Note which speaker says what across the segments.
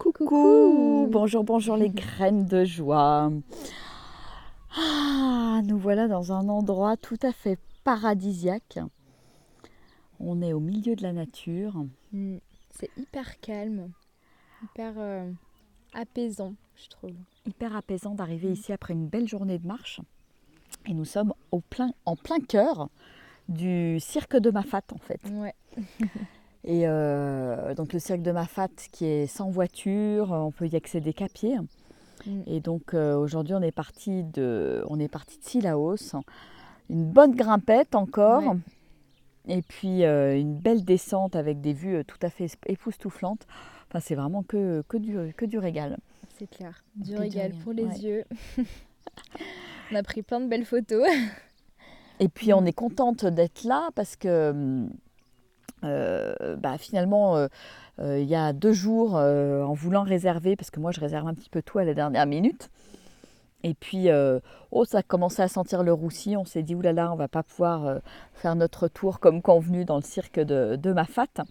Speaker 1: Coucou, bonjour les graines de joie. Nous voilà dans un endroit tout à fait paradisiaque. On est au milieu de la nature.
Speaker 2: C'est hyper calme, hyper apaisant, je trouve.
Speaker 1: Hyper apaisant d'arriver ici après une belle journée de marche. Et nous sommes en plein cœur du cirque de Mafat en fait.
Speaker 2: Ouais.
Speaker 1: Et donc le cirque de Mafat qui est sans voiture, on peut y accéder qu'à pied. Et donc aujourd'hui on est parti de Cilaos, une bonne grimpette encore, ouais. Et puis une belle descente avec des vues tout à fait époustouflantes. Enfin c'est vraiment que du régal.
Speaker 2: C'est clair, du régal pour les yeux. On a pris plein de belles photos.
Speaker 1: Et puis on est contente d'être là parce que finalement il y a 2 jours en voulant réserver, parce que moi je réserve un petit peu tout à la dernière minute, et puis ça a commencé à sentir le roussi. On s'est dit oulala, on va pas pouvoir faire notre tour comme convenu dans le cirque de Mafat.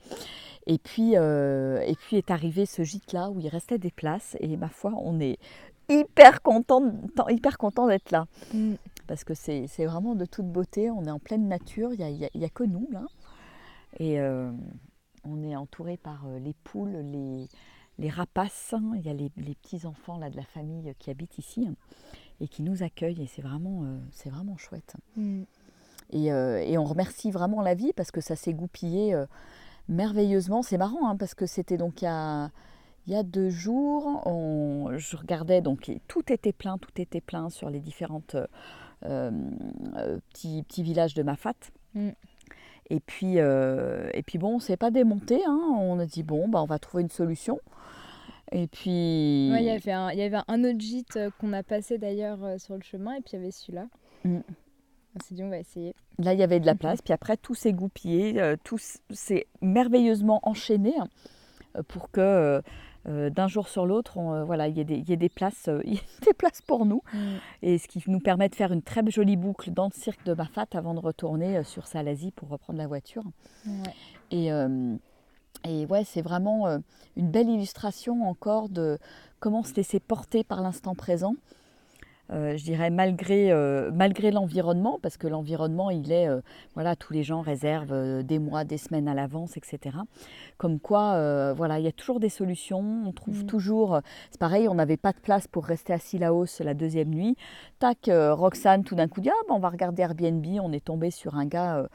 Speaker 1: Et puis est arrivé ce gîte là où il restait des places, et ma foi on est hyper content d'être là. Parce que c'est vraiment de toute beauté. On est en pleine nature, il y a que nous là. Et on est entouré par les poules, les rapaces. Il y a les petits-enfants là, de la famille qui habitent ici et qui nous accueillent. Et c'est vraiment chouette. Et on remercie vraiment la vie parce que ça s'est goupillé merveilleusement. C'est marrant parce que c'était donc il y a 2 jours. Je regardais, donc tout était plein sur les différentes petits villages de Mafat. Et puis bon, on ne s'est pas démonté. On a dit bon, on va trouver une solution. Et puis...
Speaker 2: Ouais, il y avait un autre gîte qu'on a passé d'ailleurs sur le chemin, et puis il y avait celui-là. On s'est dit on va essayer.
Speaker 1: Là, il y avait de la place. Puis après, tout s'est goupillé, tout s'est merveilleusement enchaîné pour que d'un jour sur l'autre, il y ait des places pour nous. Et ce qui nous permet de faire une très jolie boucle dans le cirque de Mafat avant de retourner sur Salazie pour reprendre la voiture. Ouais. Et ouais, c'est vraiment une belle illustration encore de comment se laisser porter par l'instant présent. Je dirais malgré l'environnement, parce que l'environnement, il est, tous les gens réservent des mois, des semaines à l'avance, etc. Comme quoi, il y a toujours des solutions, on trouve toujours... C'est pareil, on n'avait pas de place pour rester à Cilaos la 2e nuit. Tac, Roxane, tout d'un coup, dit on va regarder Airbnb. On est tombé sur un gars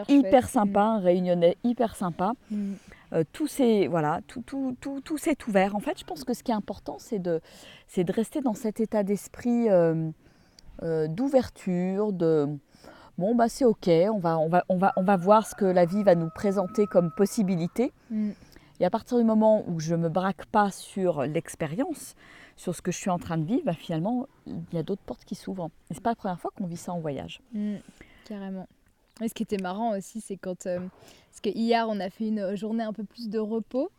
Speaker 1: hyper sympa, un réunionnais hyper sympa. Tout s'est ouvert. En fait, je pense que ce qui est important, c'est de rester dans cet état d'esprit d'ouverture, c'est ok, on va voir ce que la vie va nous présenter comme possibilité. Et à partir du moment où je ne me braque pas sur l'expérience, sur ce que je suis en train de vivre, finalement, il y a d'autres portes qui s'ouvrent. Et ce n'est pas la première fois qu'on vit ça en voyage.
Speaker 2: Carrément. Et ce qui était marrant aussi, c'est quand... parce que hier, on a fait une journée un peu plus de repos.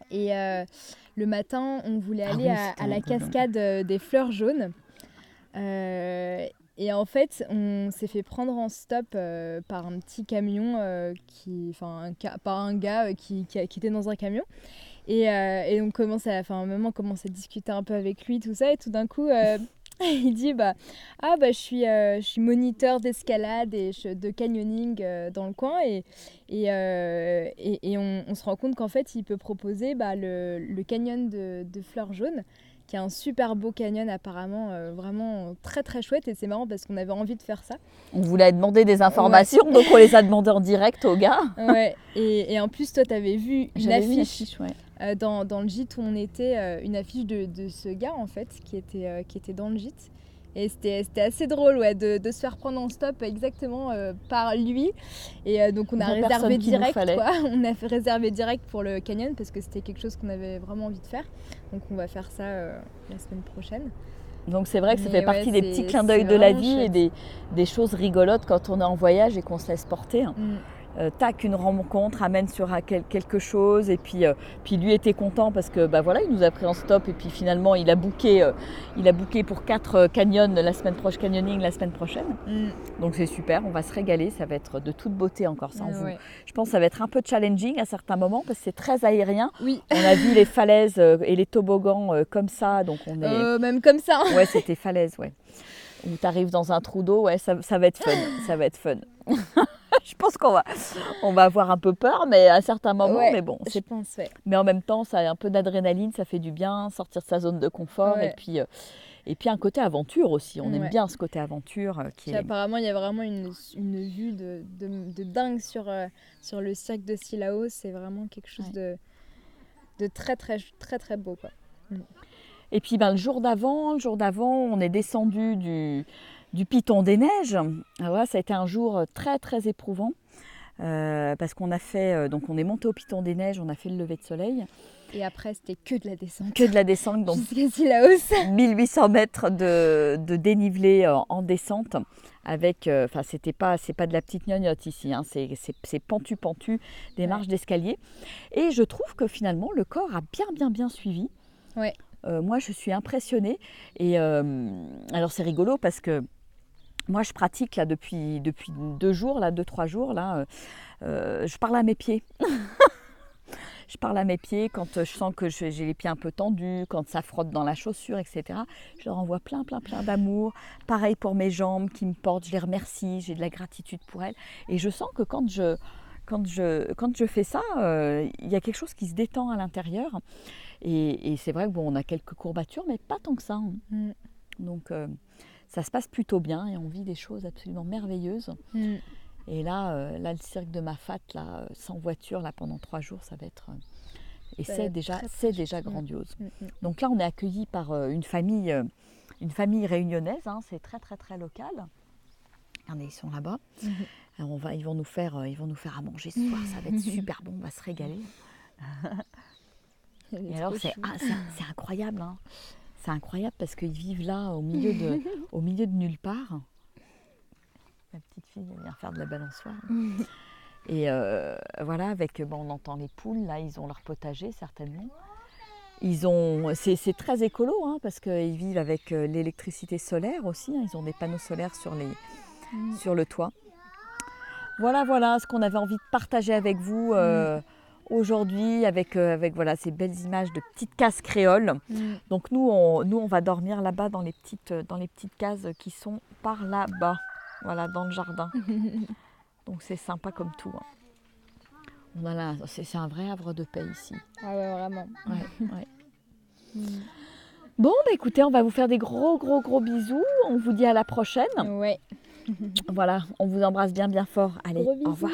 Speaker 2: Et le matin, on voulait aller à la cascade des fleurs jaunes. Et en fait, on s'est fait prendre en stop par un petit camion, par un gars qui était dans un camion. Et on maman commence à discuter un peu avec lui, tout ça. Et tout d'un coup... il dit je suis moniteur d'escalade et de canyoning dans le coin, et on se rend compte qu'en fait il peut proposer le canyon de Fleurs Jaunes, qui est un super beau canyon apparemment, vraiment très très chouette. Et c'est marrant parce qu'on avait envie de faire ça.
Speaker 1: On voulait demander des informations, donc on les a demandées en direct au gars.
Speaker 2: Ouais. Et en plus toi t'avais vu une affiche
Speaker 1: ouais.
Speaker 2: Dans le gîte où on était, une affiche de ce gars en fait qui était dans le gîte. Et c'était assez drôle de se faire prendre en stop exactement par lui. Et donc on a réservé direct, quoi. On a réservé direct pour le canyon parce que c'était quelque chose qu'on avait vraiment envie de faire. Donc on va faire ça la semaine prochaine.
Speaker 1: Donc c'est vrai que ça fait partie des petits clins d'œil de la vie, chouette. Et des choses rigolotes quand on est en voyage et qu'on se laisse porter. tac, une rencontre amène sur quelque chose. Et puis lui était content parce que voilà, il nous a pris en stop. Et puis finalement, il a booké pour 4 canyons canyoning la semaine prochaine. Donc c'est super, on va se régaler. Ça va être de toute beauté encore sans vous. Je pense que ça va être un peu challenging à certains moments parce que c'est très aérien.
Speaker 2: Oui.
Speaker 1: On a vu les falaises et les toboggans comme ça. Donc on est...
Speaker 2: même comme ça.
Speaker 1: Ouais, c'était falaise, ouais. Où tu arrives dans un trou d'eau, ouais, ça va être fun. Ça va être fun. Je pense qu'on va avoir un peu peur, mais à certains moments,
Speaker 2: ouais,
Speaker 1: mais bon.
Speaker 2: Je pense, ouais.
Speaker 1: Mais en même temps, ça a un peu d'adrénaline, ça fait du bien, sortir de sa zone de confort.
Speaker 2: Ouais.
Speaker 1: Et puis un côté aventure aussi. On aime bien ce côté aventure.
Speaker 2: Apparemment, il y a vraiment une vue de dingue sur le cirque de Silao. C'est vraiment quelque chose de très, très, très, très beau, quoi.
Speaker 1: Et puis le jour d'avant, on est descendu du Piton des Neiges. Alors là, ça a été un jour très très éprouvant parce qu'on a fait, donc on est monté au Piton des Neiges, on a fait le lever de soleil.
Speaker 2: Et après, c'était que de la descente.
Speaker 1: Que de la descente, donc
Speaker 2: jusqu'à Silao.
Speaker 1: 1800 mètres de dénivelé en descente. Avec, c'est pas de la petite gnognotte ici, hein, c'est pentu, des marches d'escalier. Et je trouve que finalement, le corps a bien suivi.
Speaker 2: Ouais.
Speaker 1: Moi, je suis impressionnée. Et alors, c'est rigolo parce que moi, je pratique là depuis 2-3 jours. Là, je parle à mes pieds. Je parle à mes pieds quand je sens que j'ai les pieds un peu tendus, quand ça frotte dans la chaussure, etc. Je leur envoie plein d'amour. Pareil pour mes jambes qui me portent, je les remercie, j'ai de la gratitude pour elles. Et je sens que quand je fais ça, il y a quelque chose qui se détend à l'intérieur. Et c'est vrai que on a quelques courbatures, mais pas tant que ça. Hein. Donc ça se passe plutôt bien et on vit des choses absolument merveilleuses. Et là, le cirque de Mafat, là, sans voiture, là, pendant 3 jours, ça va être... Et c'est déjà grandiose. Donc là, on est accueillis par une famille réunionnaise. Hein, c'est très, très, très local. Regardez, ils sont là-bas. Alors ils vont nous faire à manger ce soir. Ça va être super bon, on va se régaler. Et alors, c'est incroyable. Hein. C'est incroyable parce qu'ils vivent là, au milieu de nulle part. La petite fille vient faire de la balançoire. Et voilà, on entend les poules, là, ils ont leur potager certainement. C'est très écolo, hein, parce qu'ils vivent avec l'électricité solaire aussi. Hein, ils ont des panneaux solaires sur le toit. Voilà ce qu'on avait envie de partager avec vous aujourd'hui, avec ces belles images de petites cases créoles. Donc nous, on va dormir là-bas dans les petites cases qui sont par là-bas. Voilà, dans le jardin. Donc c'est sympa comme tout. Hein. C'est un vrai havre de paix ici.
Speaker 2: Ah ouais, vraiment.
Speaker 1: Ouais. Bon, écoutez, on va vous faire des gros bisous. On vous dit à la prochaine.
Speaker 2: Ouais.
Speaker 1: Voilà, on vous embrasse bien fort. Allez,
Speaker 2: Gros bisous.
Speaker 1: Au revoir.